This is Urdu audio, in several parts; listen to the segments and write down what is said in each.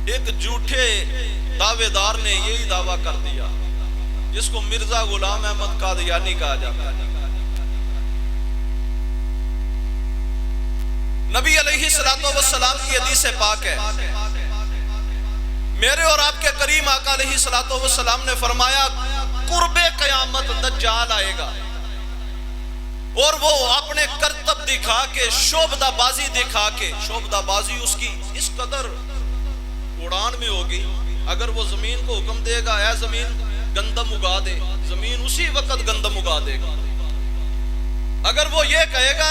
ایک جھوٹے دعوے دار نے یہی دعویٰ کر دیا جس کو مرزا غلام احمد قادیانی کہا جاتا ہے۔ نبی علیہ السلام کی حدیث پاک ہے، میرے اور آپ کے کریم آقا علیہ السلام نے فرمایا قرب قیامت دجال آئے گا اور وہ اپنے کرتب دکھا کے شعبدہ بازی دکھا کے، شعبدہ بازی اس کی اس قدر اڑان میں ہوگی، اگر وہ زمین کو حکم دے گا اے زمین گندم اگا دے، زمین اسی وقت گندم اگا دے گا۔ اگر وہ یہ کہے گا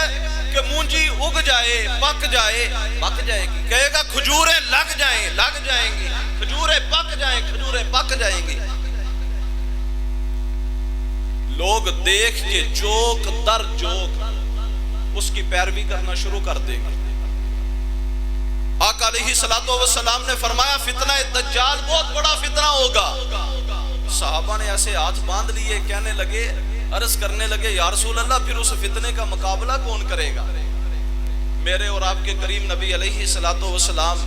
کہ مونجی اگ جائے پک جائے، پک جائے گی، کہے گا کھجوریں لگ جائیں، لگ جائیں گی، کھجوریں پک جائیں، کھجوریں پک جائیں گی۔ لوگ دیکھ کے جوک در جوک اس کی پیروی کرنا شروع کر دیں گے۔ آقا علیہ السلام نے فرمایا فتنہ دجال بہت بڑا فتنہ ہوگا۔ صحابہ نے ایسے ہاتھ باندھ لیے، کہنے لگے، عرض کرنے لگے یا رسول اللہ پھر اس فتنے کا مقابلہ کون کرے گا؟ میرے اور آپ کے کریم نبی علیہ السلام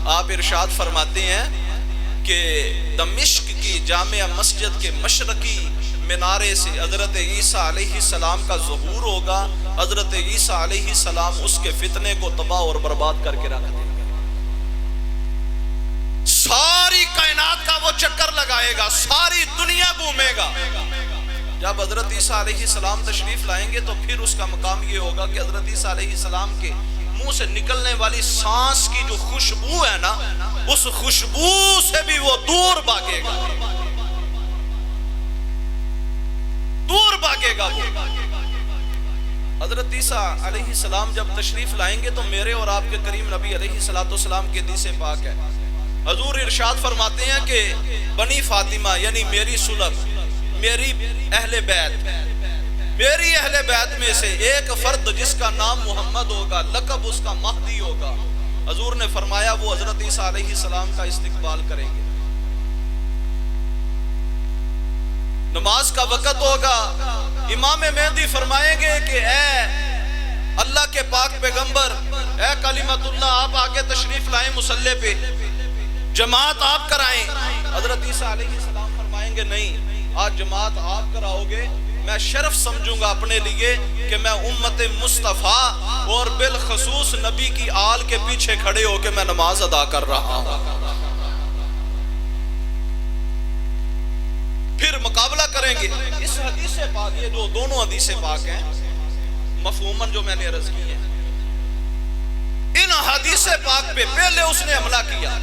آپ ارشاد فرماتے ہیں کہ دمشق کی جامع مسجد کے مشرقی مینارے سے حضرت عیسیٰ علیہ السلام کا ظہور ہوگا، حضرت عیسیٰ علیہ السلام اس کے فتنے کو تباہ اور برباد کر کے رکھ دیں گے۔ ساری کائنات کا وہ چکر لگائے گا، ساری دنیا گھومے گا۔ جب حضرت عیسیٰ علیہ السلام تشریف لائیں گے تو پھر اس کا مقام یہ ہوگا کہ حضرت عیسیٰ علیہ السلام کے منہ سے نکلنے والی سانس کی جو خوشبو ہے نا، اس خوشبو سے بھی وہ دور بھاگے گا، دور بھاگے گا وہ۔ حضرت عیسیٰ علیہ السلام جب تشریف لائیں گے تو میرے اور آپ کے کریم نبی علیہ السلام کے حدیث پاک ہے، حضور ارشاد فرماتے ہیں کہ بنی فاطمہ یعنی میری سلب، میری اہل بیت، میری اہل بیت میں سے ایک فرد جس کا نام محمد ہوگا، لقب اس کا مہدی ہوگا، حضور نے فرمایا وہ حضرت عیسیٰ علیہ السلام کا استقبال کریں گے۔ نماز کا وقت ہوگا، امام مہدی فرمائیں گے کہ اے اللہ کے پاک پیغمبر، اے کلمت اللہ آپ آگے تشریف لائیں مصلی پہ، جماعت آپ کرائیں۔ حضرت عیسیٰ علیہ السلام فرمائیں گے نہیں، آج جماعت آپ کراؤ گے، میں شرف سمجھوں گا اپنے لیے کہ میں امت مصطفیٰ اور بالخصوص نبی کی آل کے پیچھے کھڑے ہو کے میں نماز ادا کر رہا ہوں۔ پھر مقابلہ کریں گے۔ اس حدیث پاک، یہ جو دونوں حدیث پاک ہیں مفہوماً جو میں نے عرض کی ہے، ان حدیث پاک پہ پہلے اس نے حملہ کیا،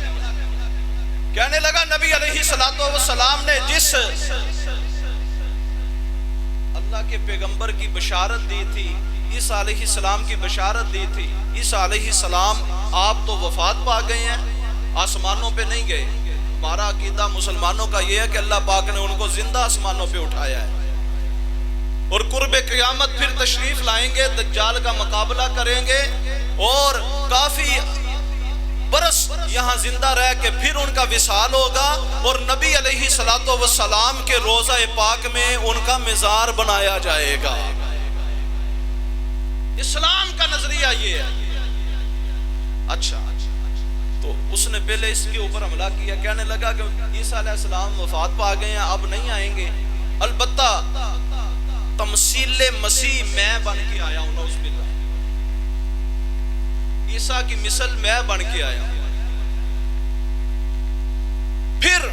کہنے لگا نبی علیہ السلام نے جس اللہ کے پیغمبر کی بشارت دی تھی، عیسیٰ علیہ السلام کی بشارت دی تھی، عیسیٰ علیہ السلام آپ تو وفات پا گئے ہیں، آسمانوں پہ نہیں گئے۔ ہمارا عقیدہ مسلمانوں کا یہ ہے کہ اللہ پاک نے ان کو زندہ آسمانوں پہ اٹھایا ہے، اور قرب قیامت پھر تشریف لائیں گے، دجال کا مقابلہ کریں گے، اور کافی برس یہاں زندہ رہ کے پھر ان کا وصال ہوگا، اور نبی علیہ السلام کے روضہ پاک میں ان کا مزار بنایا جائے گا۔ اسلام کا نظریہ یہ ہے۔ اچھا، تو اس نے پہلے اس کے اوپر حملہ کیا، کہنے لگا کہ عیسیٰ علیہ السلام وفات پا گئے ہیں، اب نہیں آئیں گے، البتہ تمثیل مسیح میں بن کے آیا ہوں، نعوذ باللہ، عیسیٰ کی مثل میں بن کے آیا ہوں۔ پھر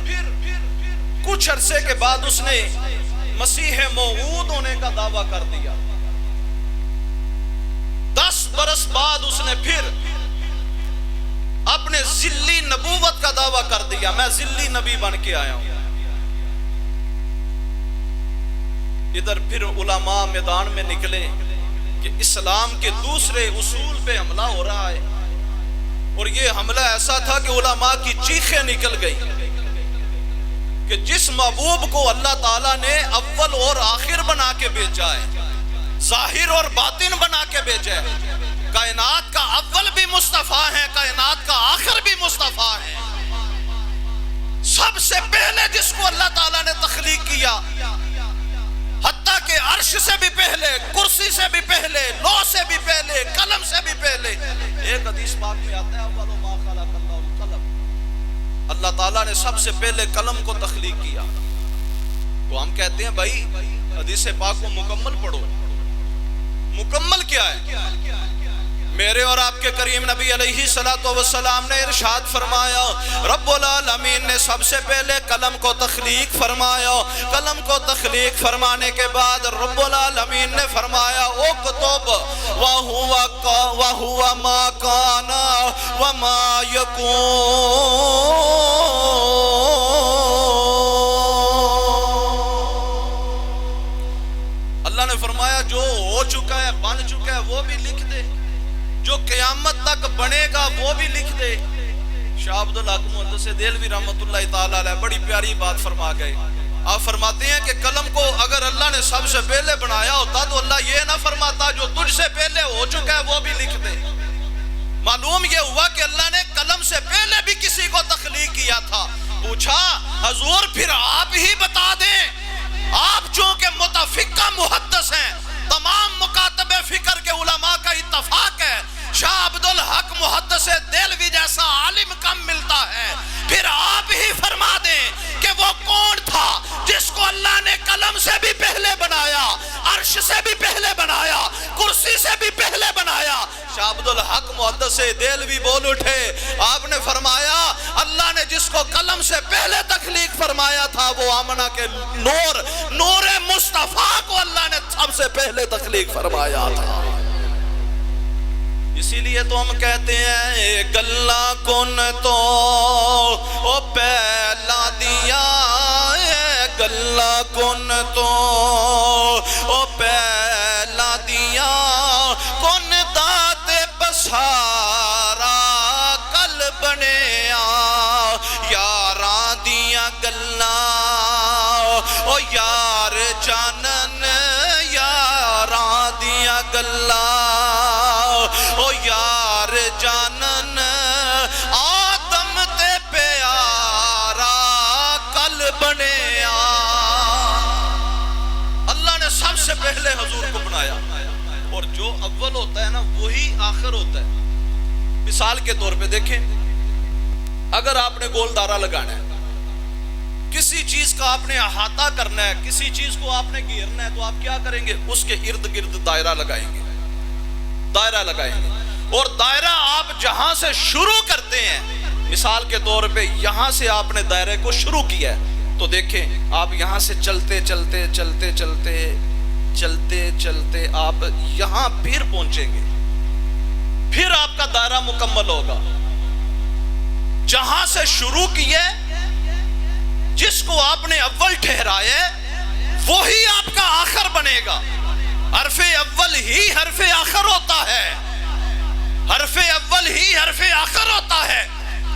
کچھ عرصے کے بعد اس نے مسیح موعود ہونے کا دعویٰ کر دیا۔ 10 برس بعد اس نے پھر اپنے ذلی نبوت کا دعویٰ کر دیا، میں ذلی نبی بن کے آیا ہوں۔ ادھر پھر علماء میدان میں نکلے کہ اسلام کے دوسرے اصول پہ حملہ ہو رہا ہے، اور یہ حملہ ایسا تھا کہ علماء کی چیخیں نکل گئی کہ جس محبوب کو اللہ تعالیٰ نے اول اور آخر بنا کے بھیجا ہے، ظاہر اور باطن بنا کے بھیجا ہے، کائنات کا اول بھی مصطفیٰ ہے، کائنات کا آخر بھی مصطفیٰ ہے، سب سے پہلے جس کو اللہ تعالیٰ نے تخلیق کیا، حتیٰ کہ عرش سے بھی پہلے، کرسی سے بھی پہلے، لوح سے بھی پہلے، قلم سے بھی پہلے۔ ایک حدیث پاک میں آتا ہے اول ما خلق اللہ القلم، اللہ تعالیٰ نے سب سے پہلے قلم کو تخلیق کیا. تو ہم کہتے ہیں بھائی حدیث پاک کو مکمل پڑھو. مکمل کیا ہے؟ میرے اور آپ کے کریم نبی علیہ السلام نے ارشاد فرمایا رب العالمین نے سب سے پہلے قلم کو تخلیق فرمایا. قلم کو تخلیق فرمانے کے بعد رب العالمین نے فرمایا اکتب وہو ما کان وما یکون. اللہ نے فرمایا جو ہو چکا ہے بن چکا ہے وہ بھی لکھ دے, جو قیامت تک بنے گا وہ بھی لکھ دے. شاہ عبدالحق محدث دہلوی رحمۃ اللہ تعالیٰ علیہ بڑی پیاری بات فرما گئے. آپ فرماتے ہیں کہ قلم کو اگر اللہ نے سب سے پہلے بنایا ہوتا تو اللہ یہ نہ فرماتا جو تجھ سے پہلے ہو چکا ہے وہ بھی لکھ دے. معلوم یہ ہوا کہ اللہ نے قلم سے پہلے بھی کسی کو تخلیق کیا تھا. پوچھا حضور پھر آپ ہی بتا دیں, آپ چونکہ متفقہ محدث ہیں, تمام مکاتب فکر کے علماء کا اتفاق ہے شاہ عبدالحق محدث دہلوی جیسا عالم کم ملتا ہے, پھر آپ ہی فرما دیں کہ وہ کون تھا جس کو اللہ نے قلم سے بھی پہلے بنایا, عرش سے بھی پہلے بنایا, کرسی سے بھی پہلے بنایا. شاہ عبدالحق محدث دہلوی بول اٹھے, آپ نے فرمایا اللہ نے جس کو قلم سے پہلے تخلیق فرمایا تھا وہ آمنہ کے نور مصطفیٰ کو اللہ نے سب سے پہلے تخلیق فرمایا تھا. اسی لیے تو ہم کہتے ہیں گلہ کن تو او پہلا دیا, گلہ کن تو او پہلا دیا, کن دات بسارا کل بنیا, یاراں دیا گلہ او یار جانن, یاراں دیا گلہ او یار جانن, آدم تے پیارا کل بنیا. اللہ نے سب سے پہلے حضور کو بنایا, اور جو اول ہوتا ہے نا وہی آخر ہوتا ہے. مثال کے طور پہ دیکھیں, اگر آپ نے گول دائرہ لگانا ہے, کسی چیز کا آپ نے احاطہ کرنا ہے, کسی چیز کو آپ نے گھیرنا ہے, تو آپ کیا کریں گے؟ اس کے ارد گرد دائرہ لگائیں گے, دائرہ لگائیں گے. اور دائرہ آپ جہاں سے شروع کرتے ہیں, مثال کے طور پہ یہاں سے آپ نے دائرے کو شروع کیا ہے, تو دیکھیں آپ یہاں سے چلتے چلتے چلتے چلتے چلتے چلتے آپ یہاں پھر پہنچیں گے, پھر آپ کا دائرہ مکمل ہوگا. جہاں سے شروع کیے, جس کو آپ نے اول ٹھہرائے وہی آپ کا آخر بنے گا. حرف اول ہی حرف آخر ہوتا ہے, حرف اول ہی حرف آخر ہوتا ہے.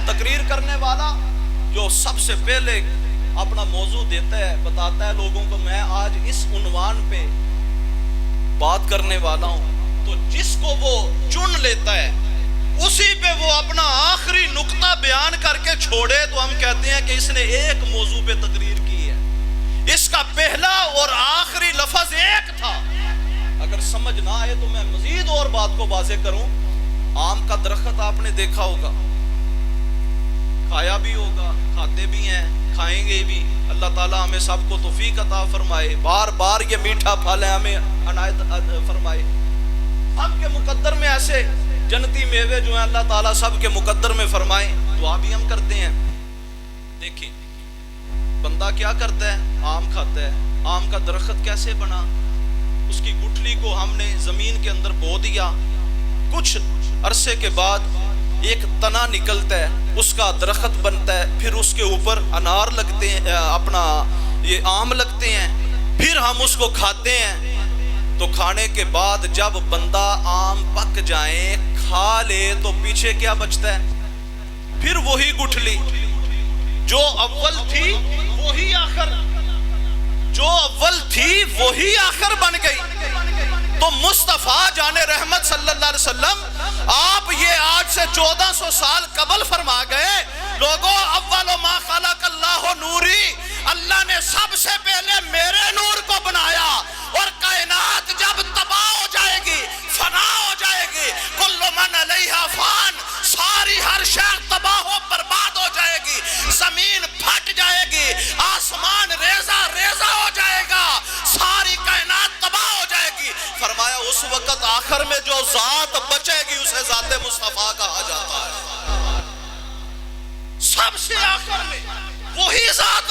تقریر کرنے والا جو سب سے پہلے اپنا موضوع دیتا ہے, بتاتا ہے لوگوں کو میں آج اس عنوان پہ بات کرنے والا ہوں, تو جس کو وہ چن لیتا ہے اسی پہ وہ اپنا آخری نقطہ بیان کر کے چھوڑے, تو ہم کہتے ہیں کہ اس نے ایک موضوع پہ تقریر کی ہے, اس کا پہلا اور آخری لفظ ایک تھا. اگر سمجھ نہ آئے تو میں مزید اور بات کو واضح کروں. آم کا درخت آپ نے دیکھا ہوگا, کھایا بھی ہوگا, کھاتے بھی ہیں, کھائیں گے بھی. اللہ تعالیٰ ہمیں سب کو توفیق عطا فرمائے, بار بار یہ میٹھا پھل ہے ہمیں عنایت فرمائے. سب کے مقدر میں ایسے جنتی میوے جو ہیں اللہ تعالیٰ سب کے مقدر میں فرمائیں, دعا بھی ہم کرتے ہیں. دیکھیں بندہ کیا کرتا ہے, آم کھاتا ہے. آم کا درخت کیسے بنا؟ اس کی گٹھلی کو ہم نے زمین کے اندر بو دیا, کچھ عرصے کے بعد ایک تنا نکلتا ہے, اس کا درخت بنتا ہے, پھر اس کے اوپر انار لگتے ہیں, اپنا یہ آم لگتے ہیں, پھر ہم اس کو کھاتے ہیں. تو کھانے کے بعد جب بندہ آم پک جائیں کھا لے تو پیچھے کیا بچتا ہے؟ پھر وہی گٹھلی جو اول تھی وہی آخر, جو اول تھی وہی آخر بن گئی. تو مصطفیٰ جان رحمت صلی اللہ علیہ وسلم آپ یہ آج سے 1400 سال قبل فرما گئے, لوگوں اول ما خلق اللہ نوری, اللہ نے سب سے پہلے میرے نور کو بنایا. اور کائنات جب تباہ ہو جائے گی, فنا ہو جائے گی, کل من علیہا فان, ساری ہر شے تباہ و برباد ہو جائے گی,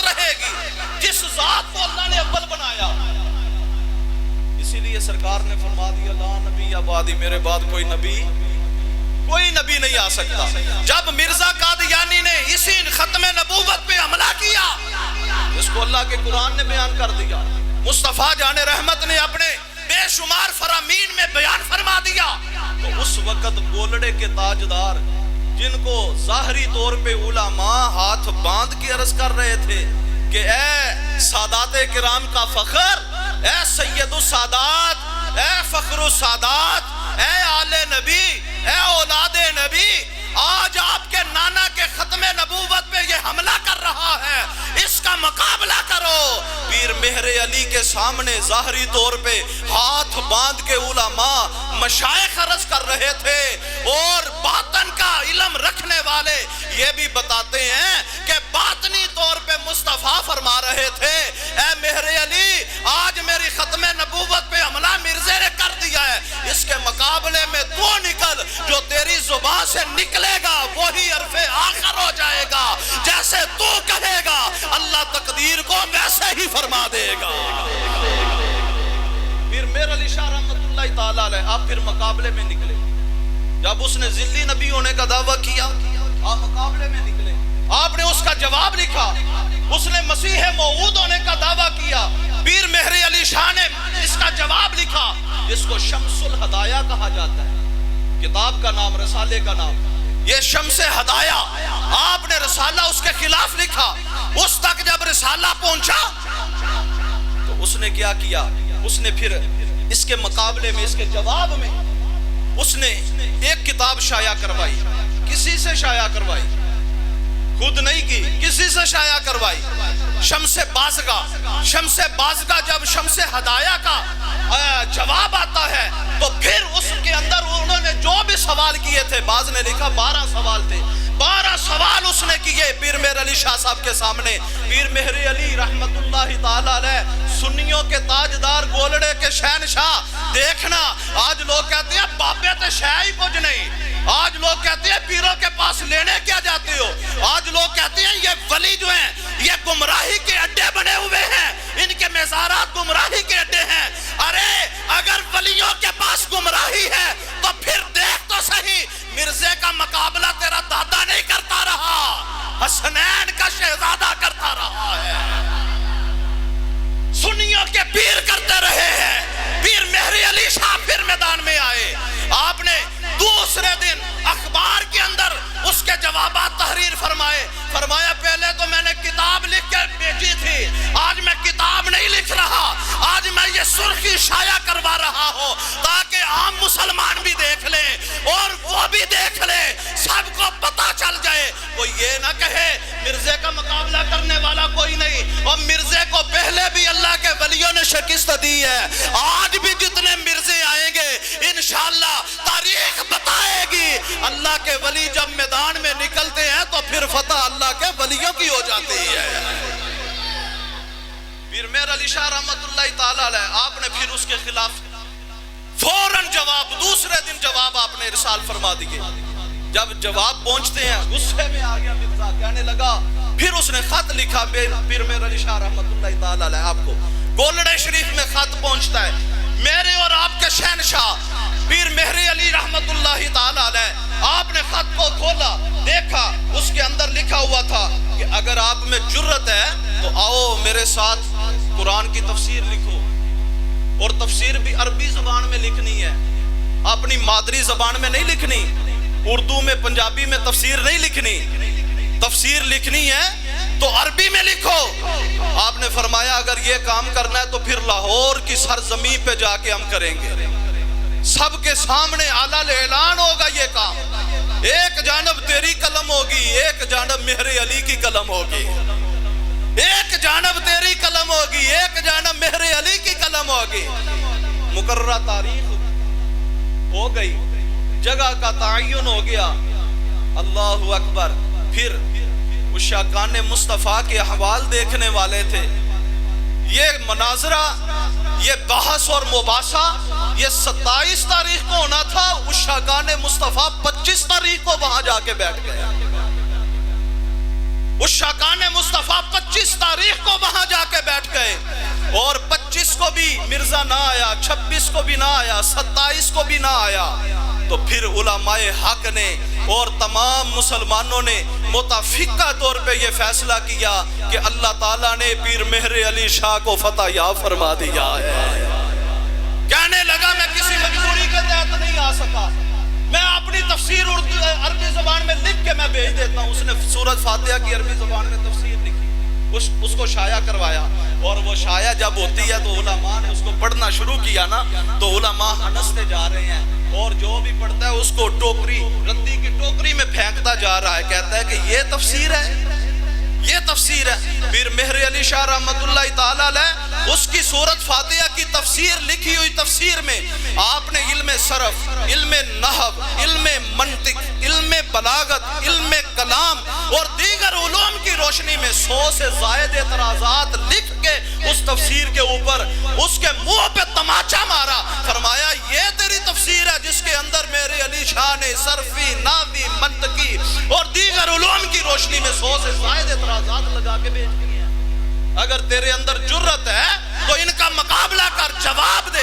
رہے گی جس ذات کو اللہ نے اول بنایا. اسی لیے سرکار نے فرما دیا لا نبی آبادی، میرے بعد کوئی نبی نہیں آ سکتا. جب مرزا قادیانی نے اسی ختم نبوت پہ حملہ کیا جس کو اللہ کے قرآن نے بیان کر دیا، مصطفیٰ جان رحمت نے اپنے بے شمار فرامین میں بیان فرما دیا، تو اس وقت گولڑے کے تاجدار جن کو ظاہری طور پہ علماء ہاتھ باندھ کے عرض کر رہے تھے کہ اے سادات کرام کا فخر، اے سید السادات، اے فخر السادات، اے آل نبی، اے اولاد نبی، آج آپ کے نانا کے ختم نبوت پہ یہ حملہ کر رہا ہے، اس کا مقابلہ کرو. پیر مہر علی کے سامنے ظاہری طور پہ ہاتھ باندھ کے علماء مشائخ عرض کر رہے تھے، اور باطن کا علم رکھنے والے یہ بھی بتاتے ہیں کہ باطنی طور پہ مصطفیٰ فرما رہے تھے اے مہر علی آج میری ختم نبوت پہ حملہ مرزے نے کر دیا ہے، اس کے مقابلے میں تو نکل، جو تیری زبان سے نکلے گا وہی حرف آخر ہو جائے گا، جیسے تو کہے گا اللہ تقدیر کو ویسے ہی فرما دے گا. پھر میر علی شاہ رحمت اللہ تعالیٰ علیہ آپ پھر مقابلے میں نکلے. جب اس نے ذلی نبی ہونے کا دعویٰ کیا آپ مقابلے میں نکلے، آپ نے اس کا جواب لکھا. اس نے مسیح موعود ہونے کا دعویٰ کیا، پیر مہر علی شاہ نے اس کا جواب لکھا، جس کو شمس الہدایہ کہا جاتا ہے. کتاب کا نام، رسالے کا نام یہ شمس ہدایہ. آپ نے رسالہ اس کے خلاف لکھا. اس تک جب رسالہ پہنچا تو اس نے کیا کیا، اس نے پھر اس کے مقابلے میں، اس کے جواب میں اس نے ایک کتاب شائع کروائی. کسی سے شائع کروائی؟ خود نہیں کی، کسی سے شائع کروائی. شمس بازگاہ. شمس بازگاہ جب شمس ہدایہ کا جواب آتا ہے تو پھر اس کے اندر انہوں نے جو بھی سوال کیے تھے، بعض نے لکھا 12 سوال تھے، 12 سوال اس نے کیے پیر مہر علی شاہ صاحب کے سامنے. پیر مہر علی رحمت اللہ تعالیٰ علیہ سنیوں کے تاجدار، گولڑے کے شہنشاہ. دیکھنا آج لوگ کہتے ہیں بابے تے شہ ہی کچھ نہیں، آج لوگ کہتے ہیں پیروں کے پاس لینے کیا جاتے ہو، آج لوگ کہتے ہیں یہ ولی جو ہیں یہ گمراہی کے اڈے بنے ہوئے ہیں، ان کے مزارات گمراہی کے اڈے ہیں. ارے اگر ولیوں کے پاس گمراہی ہے تو پھر دیکھ تو صحیح، مرزے کا مقابلہ تیرا دادا نہیں کرتا رہا، حسنین کا شہزادہ کرتا رہا ہے. سنیوں کے پیر کرتے رہے ہیں. پیر مہر علی شاہ پھر میدان میں آئے. آپ نے دوسرے دن اخبار کے اندر اس کے جوابات تحریر فرمایا پہلے تو میں نے کتاب لکھ کے بھیجی تھی، آج میں کتاب نہیں لکھ رہا، آج میں یہ سرخی شائع کروا رہا ہوں تاکہ عام مسلمان بھی دیکھ لیں اور وہ بھی دیکھ لیں، سب کو پتا چل جائے. کوئی یہ نہ کہے مرزے کا مقابلہ کرنے والا کوئی نہیں، اور مرزے کو پہلے بھی اللہ کے ولیوں نے شکست دی ہے. آج بھی جتنے مرزے آئیں گے انشاءاللہ تاریخ بتائے گی، اللہ کے ولی جب میدان میں نکلتے ہیں تو پھر فتح اللہ کے ولیوں کی ہو جاتی ہے. پیر مہر علی شاہ رحمت اللہ تعالیٰ علیہ آپ نے پھر اس کے خلاف فوراً جواب، دوسرے دن جواب آپ نے ارسال فرما دیے. جب جواب پہنچتے ہیں غصے میں آ گیا مرزا، کہنے لگا، پھر اس نے خط لکھا پیر مہر علی شاہ رحمت اللہ تعالیٰ علیہ. آپ کو گولڑے شریف میں خط پہنچتا ہے، میرے اور آپ کے شہنشاہ پیر مہر علی رحمت اللہ تعالیٰ علیہ. آپ نے خط کو کھولا، دیکھا، اس کے اندر لکھا ہوا تھا کہ اگر آپ میں جرت ہے تو آؤ میرے ساتھ قرآن کی تفسیر لکھو، اور تفسیر بھی عربی زبان میں لکھنی ہے، اپنی مادری زبان میں نہیں لکھنی، اردو میں پنجابی میں تفسیر نہیں لکھنی، تفسیر لکھنی ہے تو عربی میں لکھو. آپ نے فرمایا اگر یہ کام کرنا ہے تو پھر لاہور کی سرزمین پہ جا کے ہم کریں گے، سب کے سامنے اعلان اعلان ہوگا یہ کام. ایک جانب تیری قلم ہوگی، ایک جانب مہر علی کی قلم ہوگی، ایک جانب تیری قلم ہوگی، ایک جانب مہر علی کی قلم ہوگی. مقررہ تاریخ ہو گئی، جگہ کا تعین ہو گیا. اللہ اکبر. پھر عشاقان مصطفیٰ کے احوال دیکھنے والے تھے. یہ مناظرہ، یہ بحث اور مباحثہ یہ 27 تاریخ کو ہونا تھا، عشاقان مصطفیٰ 25 تاریخ کو وہاں جا کے بیٹھ گئے. اس شاکان مصطفیٰ 25 تاریخ کو وہاں جا کے بیٹھ گئے، اور 25 کو بھی مرزا نہ آیا، 26 کو بھی نہ آیا، 27 کو بھی نہ آیا. تو پھر علماء حق نے اور تمام مسلمانوں نے متفقہ طور پہ یہ فیصلہ کیا کہ اللہ تعالیٰ نے پیر مہر علی شاہ کو فتح یاب فرما دیا ہے. کہنے لگا میں کسی مجبوری کے تحت نہیں آ سکا، میں اپنی تفسیر عربی زبان میں لکھ کے میں بھیج دیتا ہوں. اس نے سورۃ فاتحہ کی عربی زبان میں تفسیر لکھی، اس کو شائع کروایا، اور وہ شائع جب ہوتی ہے تو علماء نے اس کو پڑھنا شروع کیا نا، تو علماء ہنستے جا رہے ہیں، اور جو بھی پڑھتا ہے اس کو ٹوکری، رتی کی ٹوکری میں پھینکتا جا رہا ہے، کہتا ہے کہ یہ تفسیر ہے، یہ تفسیر ہے. پھر مہر علی شاہ رحمت اللہ تعالی علیہ اس کی سورۃ فاتحہ کی تفسیر لکھی ہوئی تفسیر میں آپ نے علم صرف، علم نحو، علم منطق، علم بلاغت، علم کلام اور دیگر علوم کی روشنی میں 100 سے زائد اعتراضات لکھ کے اس تفسیر کے اوپر اس کے منہ پہ تماچا مارا. فرمایا یہ تیری تفسیر ہے جس کے اندر میرے علی شاہ نے صرفی، نحوی، منطقی اور دیگر علوم کی روشنی میں 100 سے زائد اعتراضات لگا کے بھیج دیے ہیں. اگر تیرے اندر جرت ہے تو ان کا مقابلہ کر، جواب دے.